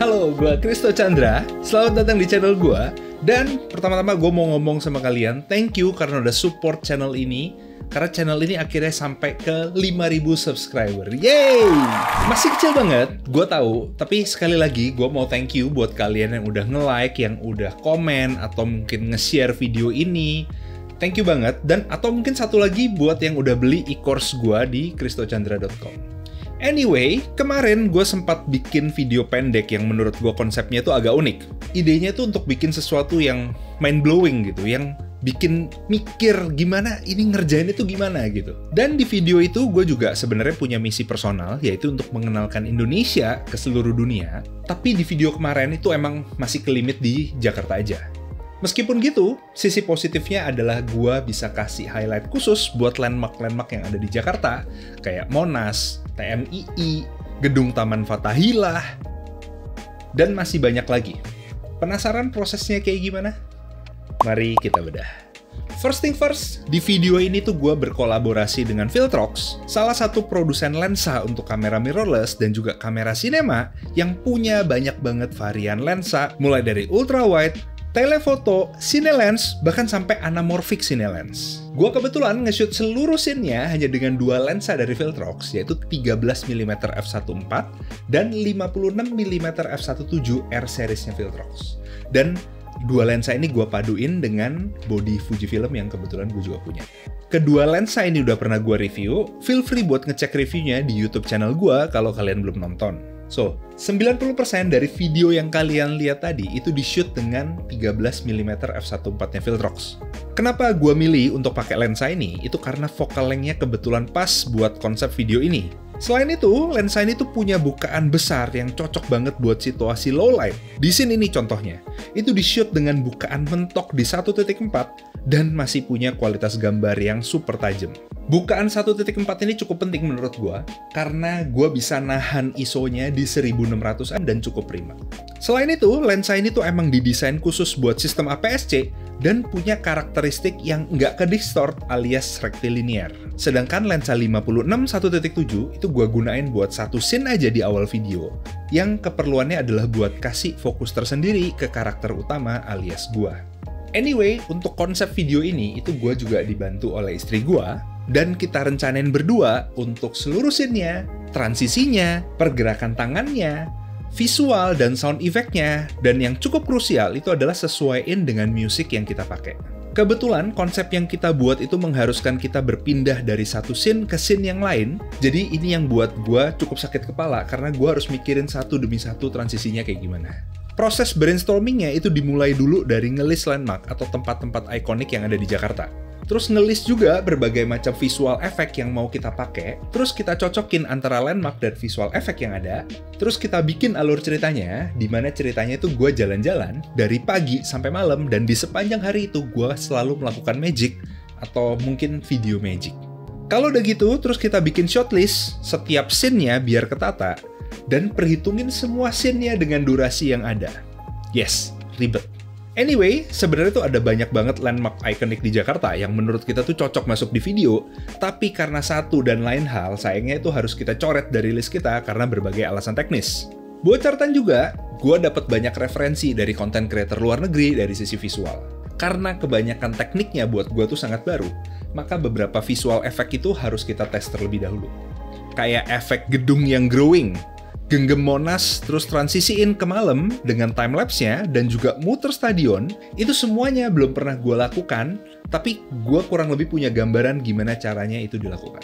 Halo, gue Kristo Chandra. Selamat datang di channel gue. Dan pertama-tama gue mau ngomong sama kalian, thank you karena udah support channel ini. Karena channel ini akhirnya sampai ke 5.000 subscriber. Yeay! Masih kecil banget, gue tahu. Tapi sekali lagi, gue mau thank you buat kalian yang udah nge-like, yang udah komen, atau mungkin nge-share video ini. Thank you banget. Dan atau mungkin satu lagi buat yang udah beli e-course gue di kristochandra.com. Anyway, kemarin gue sempat bikin video pendek yang menurut gue konsepnya itu agak unik. Idenya itu untuk bikin sesuatu yang mind-blowing gitu, yang bikin mikir gimana ini ngerjain itu gimana gitu. Dan di video itu gue juga sebenarnya punya misi personal, yaitu untuk mengenalkan Indonesia ke seluruh dunia. Tapi di video kemarin itu emang masih kelimit di Jakarta aja. Meskipun gitu, sisi positifnya adalah gue bisa kasih highlight khusus buat landmark-landmark yang ada di Jakarta, kayak Monas, TMII, Gedung Taman Fathahillah, dan masih banyak lagi. Penasaran prosesnya kayak gimana? Mari kita bedah. First thing first, di video ini tuh gue berkolaborasi dengan Viltrox, salah satu produsen lensa untuk kamera mirrorless dan juga kamera sinema yang punya banyak banget varian lensa, mulai dari ultrawide, telefoto, cinelens, bahkan sampai anamorphic cinelens. Gua kebetulan nge-shoot seluruh scene-nya hanya dengan dua lensa dari Viltrox, yaitu 13mm f1.4 dan 56mm f1.7 R series-nya Viltrox. Dan dua lensa ini gua paduin dengan body Fujifilm yang kebetulan gue juga punya. Kedua lensa ini udah pernah gua review, feel free buat ngecek reviewnya di YouTube channel gua kalau kalian belum nonton. So, 90% dari video yang kalian lihat tadi itu di-shoot dengan 13mm f1.4-nya Viltrox. Kenapa gue milih untuk pakai lensa ini? Itu karena focal length-nya kebetulan pas buat konsep video ini. Selain itu, lensa ini tuh punya bukaan besar yang cocok banget buat situasi low light. Di scene ini contohnya, itu di-shoot dengan bukaan mentok di 1.4 dan masih punya kualitas gambar yang super tajam. Bukaan 1.4 ini cukup penting menurut gue, karena gue bisa nahan ISO-nya di 1600-an dan cukup prima. Selain itu, lensa ini tuh emang didesain khusus buat sistem APS-C dan punya karakteristik yang nggak ke-distort alias rectilinear. Sedangkan lensa 56 1.7 itu gue gunain buat satu scene aja di awal video, yang keperluannya adalah buat kasih fokus tersendiri ke karakter utama alias gue. Anyway, untuk konsep video ini itu gue juga dibantu oleh istri gue, dan kita rencanain berdua untuk seluruh scene-nya, transisinya, pergerakan tangannya, visual dan sound effect-nya, dan yang cukup krusial itu adalah sesuaiin dengan musik yang kita pakai. Kebetulan konsep yang kita buat itu mengharuskan kita berpindah dari satu scene ke scene yang lain, jadi ini yang buat gue cukup sakit kepala karena gue harus mikirin satu demi satu transisinya kayak gimana. Proses brainstorming-nya itu dimulai dulu dari ngelis landmark atau tempat-tempat ikonik yang ada di Jakarta. Terus ngelis juga berbagai macam visual effect yang mau kita pakai, terus kita cocokin antara landmark dan visual effect yang ada, terus kita bikin alur ceritanya, di mana ceritanya itu gue jalan-jalan dari pagi sampai malam, dan di sepanjang hari itu gue selalu melakukan magic, atau mungkin video magic. Kalau udah gitu, terus kita bikin shot list, setiap scene-nya biar ketata, dan perhitungin semua scene-nya dengan durasi yang ada. Yes, ribet. Anyway, sebenarnya tuh ada banyak banget landmark ikonik di Jakarta yang menurut kita tuh cocok masuk di video, tapi karena satu dan lain hal, sayangnya itu harus kita coret dari list kita karena berbagai alasan teknis. Buat catatan juga, gue dapat banyak referensi dari konten creator luar negeri dari sisi visual. Karena kebanyakan tekniknya buat gue tuh sangat baru, maka beberapa visual effect itu harus kita tes terlebih dahulu. Kayak efek gedung yang growing, genggam Monas, terus transisiin ke malam dengan timelapse-nya, dan juga muter stadion, itu semuanya belum pernah gue lakukan, tapi gue kurang lebih punya gambaran gimana caranya itu dilakukan.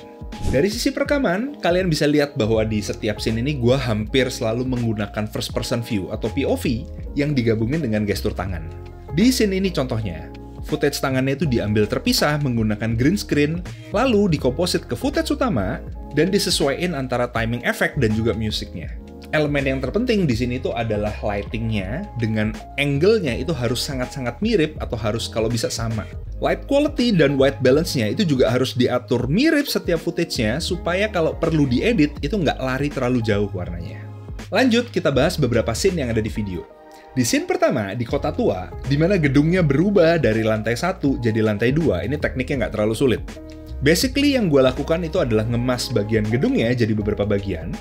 Dari sisi perekaman, kalian bisa lihat bahwa di setiap scene ini gue hampir selalu menggunakan first person view atau POV yang digabungin dengan gestur tangan. Di scene ini contohnya, footage tangannya itu diambil terpisah menggunakan green screen, lalu dikomposit ke footage utama, dan disesuaikan antara timing effect dan juga musiknya. Elemen yang terpenting di sini itu adalah lighting-nya, dengan angle-nya itu harus sangat-sangat mirip atau harus kalau bisa sama. Light quality dan white balance-nya itu juga harus diatur mirip setiap footage-nya supaya kalau perlu diedit itu nggak lari terlalu jauh warnanya. Lanjut, kita bahas beberapa scene yang ada di video. Di scene pertama, di Kota Tua, di mana gedungnya berubah dari lantai 1 jadi lantai 2, ini tekniknya nggak terlalu sulit. Basically yang gue lakukan itu adalah ngemas bagian gedungnya jadi beberapa bagian,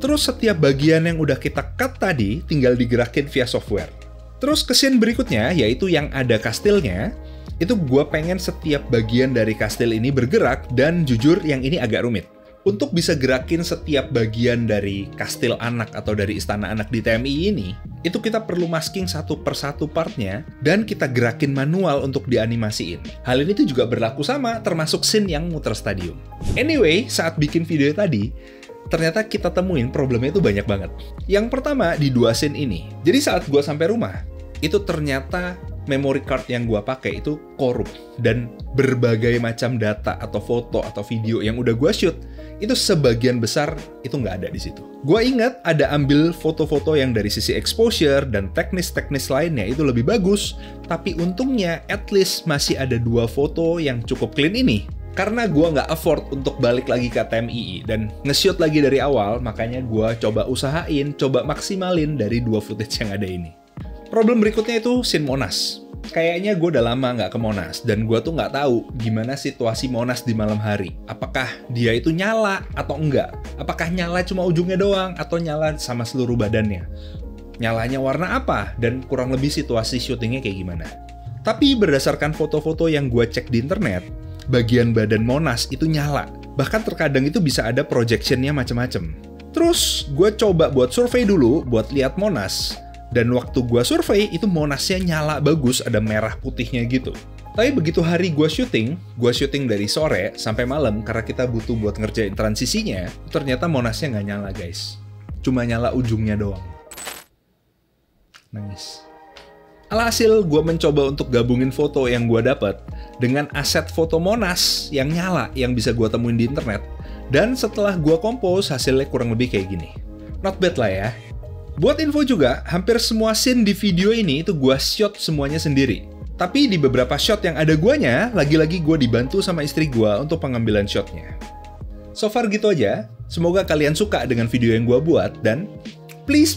Terus setiap bagian yang udah kita cut tadi tinggal digerakin via software. Terus ke scene berikutnya, yaitu yang ada kastilnya, itu gue pengen setiap bagian dari kastil ini bergerak, dan jujur yang ini agak rumit. Untuk bisa gerakin setiap bagian dari kastil anak atau dari istana anak di TMI ini, itu kita perlu masking satu persatu partnya, dan kita gerakin manual untuk dianimasiin. Hal ini tuh juga berlaku sama, termasuk scene yang muter stadium. Anyway, saat bikin video tadi, ternyata kita temuin problemnya itu banyak banget. Yang pertama, di 2 scene ini. Jadi saat gue sampai rumah, itu ternyata memory card yang gue pakai itu korup, dan berbagai macam data atau foto atau video yang udah gue shoot itu sebagian besar itu nggak ada di situ. Gue ingat ada ambil foto-foto yang dari sisi exposure dan teknis-teknis lainnya itu lebih bagus, tapi untungnya at least masih ada 2 foto yang cukup clean ini. Karena gue nggak afford untuk balik lagi ke TMII dan nge-shoot lagi dari awal, makanya gue coba usahain, coba maksimalin dari 2 footage yang ada ini. Problem berikutnya itu scene Monas. Kayaknya gue udah lama nggak ke Monas, dan gue tuh nggak tahu gimana situasi Monas di malam hari. Apakah dia itu nyala atau enggak? Apakah nyala cuma ujungnya doang, atau nyala sama seluruh badannya? Nyalanya warna apa? Dan kurang lebih situasi syutingnya kayak gimana? Tapi berdasarkan foto-foto yang gue cek di internet, bagian badan Monas itu nyala. Bahkan terkadang itu bisa ada projectionnya macam-macam. Terus gue coba buat survei dulu, buat lihat Monas. Dan waktu gue survei, itu Monasnya nyala bagus, ada merah putihnya gitu. Tapi begitu hari gue syuting dari sore sampai malam karena kita butuh buat ngerjain transisinya, ternyata Monasnya nggak nyala guys. Cuma nyala ujungnya doang. Nangis. Alhasil, gue mencoba untuk gabungin foto yang gue dapet dengan aset foto Monas yang nyala yang bisa gue temuin di internet. Dan setelah gue compose, hasilnya kurang lebih kayak gini. Not bad lah ya. Buat info juga, hampir semua scene di video ini itu gue shot semuanya sendiri. Tapi di beberapa shot yang ada guanya, lagi-lagi gue dibantu sama istri gue untuk pengambilan shotnya. So far gitu aja, semoga kalian suka dengan video yang gue buat, dan please,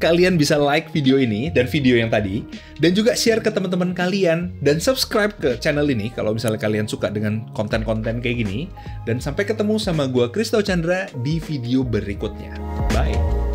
kalian bisa like video ini dan video yang tadi, dan juga share ke teman-teman kalian, dan subscribe ke channel ini kalau misalnya kalian suka dengan konten-konten kayak gini. Dan sampai ketemu sama gue, Christo Chandra, di video berikutnya. Bye!